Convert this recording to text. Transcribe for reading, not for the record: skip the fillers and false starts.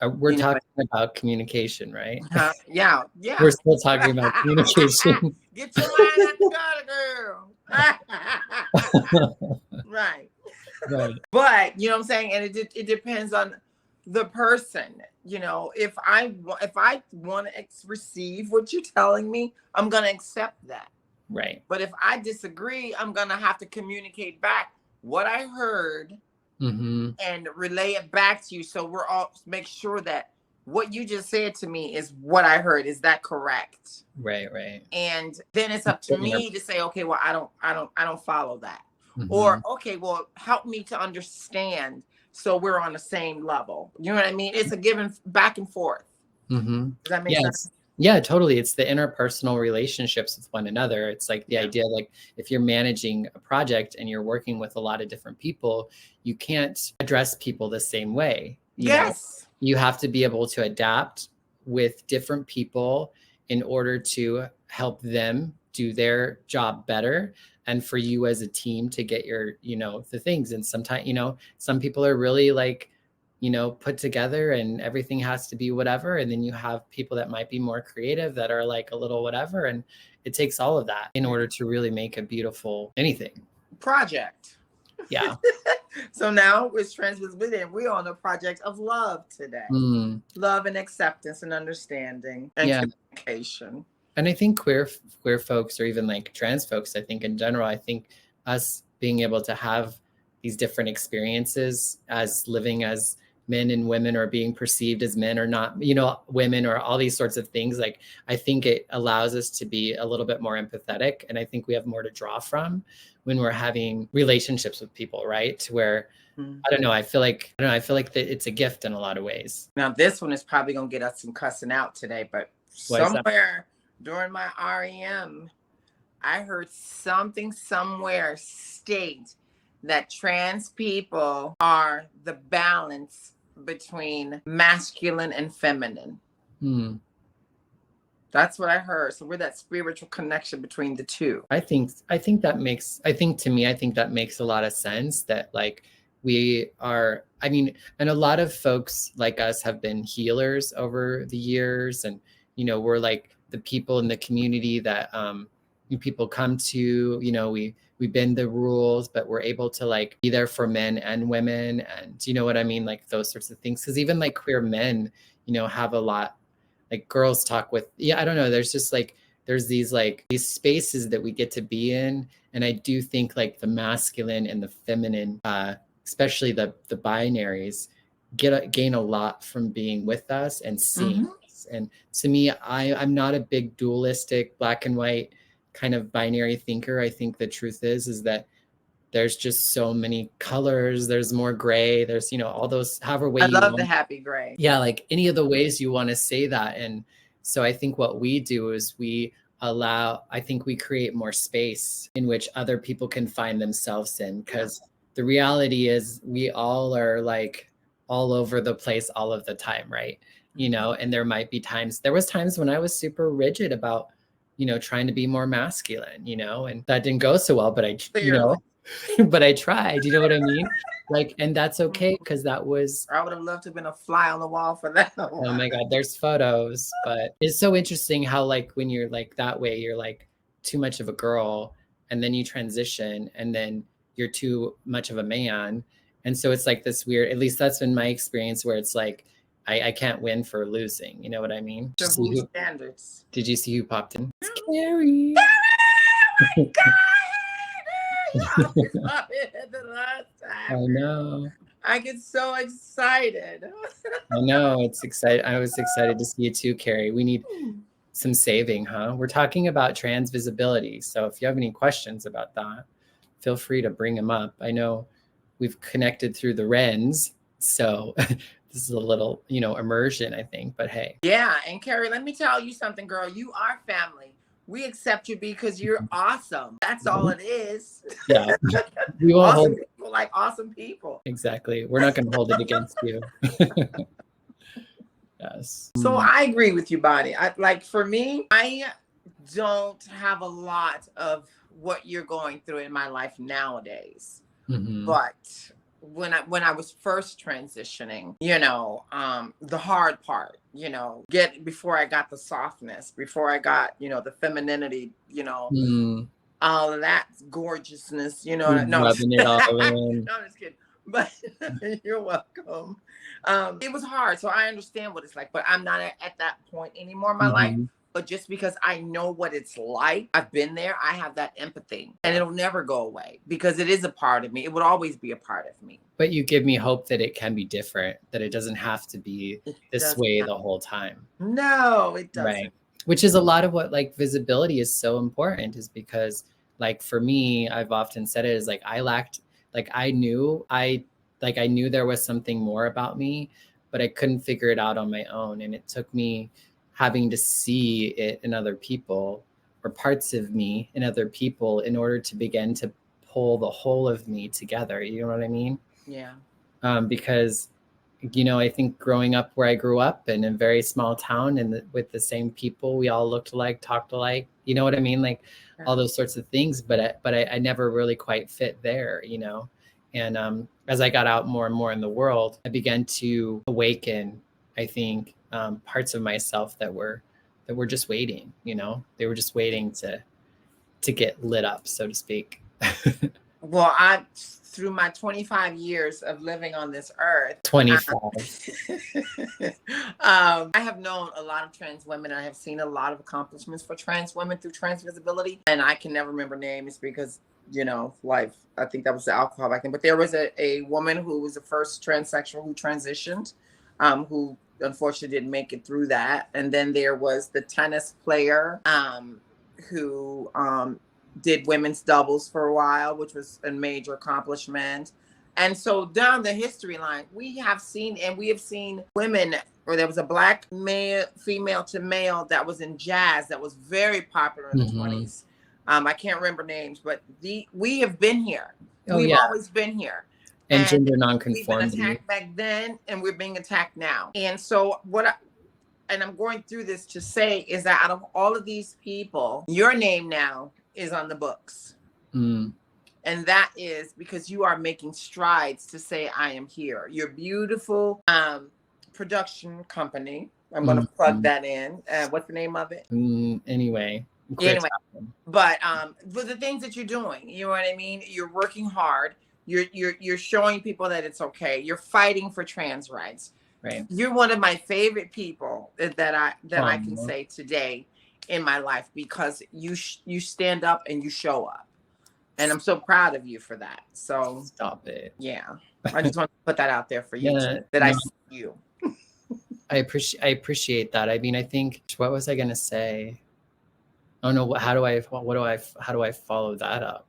We're You know, talking about communication, right? yeah, We're yeah. still talking about communication. Get your mind out the gutter, girl. Right. Right. But you know what I'm saying, and it depends on the person. You know, if I want to receive what you're telling me, I'm gonna accept that. Right. But if I disagree, I'm gonna have to communicate back what I heard Mm-hmm. and relay it back to you. So we're all make sure that what you just said to me is what I heard. Is that correct? Right. Right. And then it's up to me to say, okay, well, I don't follow that. Mm-hmm. Or, okay, well, help me to understand so we're on the same level. You know what I mean? It's a given back and forth. Mm-hmm. Does that make Yeah, sense? yeah, totally. It's the interpersonal relationships with one another. It's like the idea, like if you're managing a project and you're working with a lot of different people, you can't address people the same way. You know, Yes. you have to be able to adapt with different people in order to help them do their job better, and for you as a team to get your, the things. And sometimes, some people are really like, put together and everything has to be whatever. And then you have people that might be more creative that are like a little whatever. And it takes all of that in order to really make a beautiful anything. Project. Yeah. So now with Transvisibility, and we're on a project of love today. Love and acceptance and understanding and communication. And I think queer folks, or even like trans folks, I think in general, I think us being able to have these different experiences as living as men and women, or being perceived as men or not, women, or all these sorts of things. Like, I think it allows us to be a little bit more empathetic. And I think we have more to draw from when we're having relationships with people, right? Where, I don't know, I feel like that it's a gift in a lot of ways. Now, this one is probably going to get us some cussing out today, but somewhere during my REM, I heard something somewhere state that trans people are the balance between masculine and feminine. That's what I heard. So we're that spiritual connection between the two. I think that makes a lot of sense, that like we are, and a lot of folks like us have been healers over the years, and we're like the people in the community that people come to, we bend the rules, but we're able to like be there for men and women, and you know what I mean, like those sorts of things. Because even like queer men, have a lot, like girls talk with, I don't know, there's just like, there's these spaces that we get to be in. And I do think like the masculine and the feminine, especially the binaries, gain a lot from being with us and seeing us. And to me, I'm not a big dualistic black and white kind of binary thinker. I think the truth is that there's just so many colors. There's more gray. There's, all those, however way I love the happy gray. Yeah, like any of the ways you want to say that. And so I think what we do is we create more space in which other people can find themselves in, because the reality is we all are like all over the place all of the time, right? And there was times when I was super rigid about, trying to be more masculine, and that didn't go so well, but but I tried, you know what I mean? Like, and that's okay, because that was, I would have loved to have been a fly on the wall for that. Oh my God, there's photos. But it's so interesting how like when you're like that way, you're like too much of a girl, and then you transition, and then you're too much of a man. And so it's like this weird, at least that's been my experience, where it's like I can't win for losing. You know what I mean? Standards. Did you see who popped in? It's Carrie. I know. I get so excited. I know, it's exciting. I was excited to see you too, Carrie. We need some saving, huh? We're talking about trans visibility. So if you have any questions about that, feel free to bring them up. I know we've connected through the Wrens, so this is a little, immersion, I think, but hey. Yeah, and Carrie, let me tell you something, girl. You are family. We accept you because you're awesome. That's all it is. Yeah. We won't awesome people like awesome people. Exactly. We're not going to hold it against you. Yes. So I agree with you, Bonnie. For me, I don't have a lot of what you're going through in my life nowadays. But when I was first transitioning, the hard part, get before I got the softness, before I got, the femininity, Mm, all of that gorgeousness, no, rubbing it all in. no, I'm just kidding. But you're welcome. It was hard, so I understand what it's like, but I'm not at that point anymore in my life. Mm-hmm. But just because I know what it's like, I've been there, I have that empathy, and it'll never go away because it is a part of me. It would always be a part of me. But you give me hope that it can be different, that it doesn't have to be It this does way not. the whole time. No, it doesn't. Right. Which is a lot of what like visibility is so important, is because like for me, I've often said it is like I lacked, like I knew there was something more about me, but I couldn't figure it out on my own. And it took me having to see it in other people, or parts of me in other people, in order to begin to pull the whole of me together. You know what I mean? Yeah. Because I think growing up where I grew up in a very small town, and with the same people, we all looked alike, talked alike. You know what I mean? Like all those sorts of things. But I never really quite fit there. And as I got out more and more in the world, I began to awaken, I think, parts of myself that were just waiting. They were just waiting to get lit up, so to speak. Well, through my 25 years of living on this earth, 25. I have known a lot of trans women. I have seen a lot of accomplishments for trans women through trans visibility, and I can never remember names because life. I think that was the alcohol back then. But there was a woman who was the first transsexual who transitioned, who unfortunately didn't make it through that. And then there was the tennis player who did women's doubles for a while, which was a major accomplishment. And so down the history line, we have seen women, or there was a black male, female to male that was in jazz that was very popular in the 20s. I can't remember names, but we have been here. We've always been here. And gender We've been nonconformity. attacked back then, and we're being attacked now. And so and I'm going through this to say is that out of all of these people, your name now is on the books. And that is because you are making strides to say, I am here. Your beautiful production company. I'm going to plug that in. What's the name of it? Anyway. But for the things that you're doing, you know what I mean? You're working hard. You're showing people that it's okay. You're fighting for trans rights. Right. You're one of my favorite people that I can say today in my life, because you stand up and you show up, and I'm so proud of you for that. So stop it. Yeah, I just want to put that out there for you I see you. I appreciate that. I mean, I think, what was I gonna say? Oh no, how do I follow that up?